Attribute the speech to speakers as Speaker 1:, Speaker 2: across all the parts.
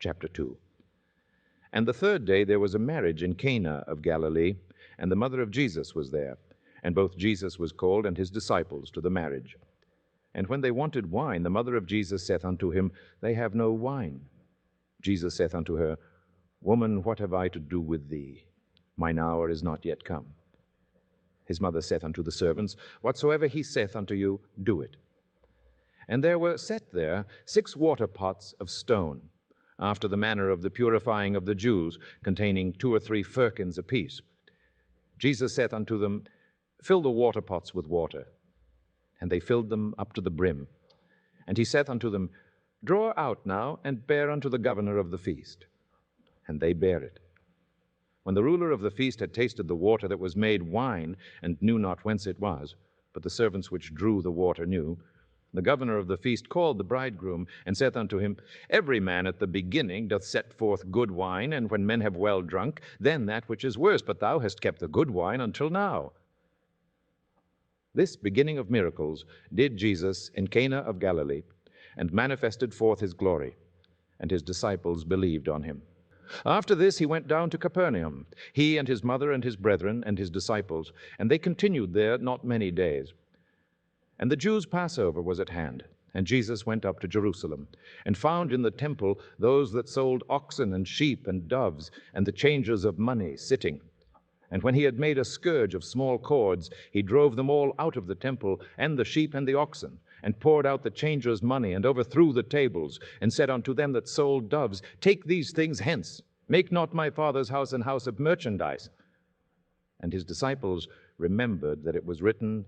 Speaker 1: chapter 2. And the third day there was a marriage in Cana of Galilee, and the mother of Jesus was there. And both Jesus was called and his disciples to the marriage. And when they wanted wine, the mother of Jesus saith unto him, They have no wine. Jesus saith unto her, Woman, what have I to do with thee? Mine hour is not yet come. His mother saith unto the servants, Whatsoever he saith unto you, do it. And there were set there 6 water pots of stone, after the manner of the purifying of the Jews, containing 2 or 3 firkins apiece. Jesus saith unto them, Fill the water pots with water. And they filled them up to the brim. And he saith unto them, Draw out now, and bear unto the governor of the feast. And they bare it. When the ruler of the feast had tasted the water that was made wine, and knew not whence it was, but the servants which drew the water knew, the governor of the feast called the bridegroom, and saith unto him, Every man at the beginning doth set forth good wine, and when men have well drunk, then that which is worse, but thou hast kept the good wine until now. This beginning of miracles did Jesus in Cana of Galilee, and manifested forth his glory, and his disciples believed on him. After this he went down to Capernaum, he and his mother and his brethren and his disciples, and they continued there not many days. And the Jews' Passover was at hand, and Jesus went up to Jerusalem, and found in the temple those that sold oxen and sheep and doves, and the changers of money sitting. And when he had made a scourge of small cords, he drove them all out of the temple, and the sheep and the oxen, and poured out the changers' money, and overthrew the tables, and said unto them that sold doves, Take these things hence, make not my Father's house an house of merchandise. And his disciples remembered that it was written,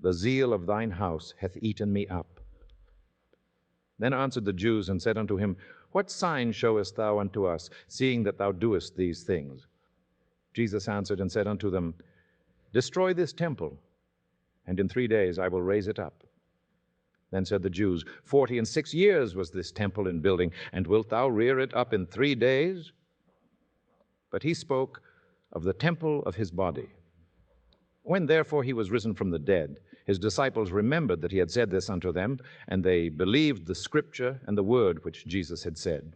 Speaker 1: The zeal of thine house hath eaten me up. Then answered the Jews, and said unto him, What sign showest thou unto us, seeing that thou doest these things? Jesus answered and said unto them, Destroy this temple, and in 3 days I will raise it up. Then said the Jews, 46 years was this temple in building, and wilt thou rear it up in 3 days? But he spoke of the temple of his body. When therefore he was risen from the dead, his disciples remembered that he had said this unto them, and they believed the scripture and the word which Jesus had said.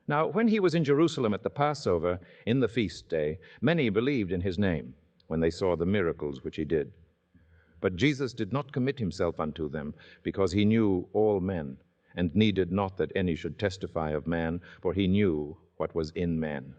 Speaker 1: Now when he was in Jerusalem at the Passover, in the feast day, many believed in his name, when they saw the miracles which he did. But Jesus did not commit himself unto them, because he knew all men, and needed not that any should testify of man, for he knew what was in man.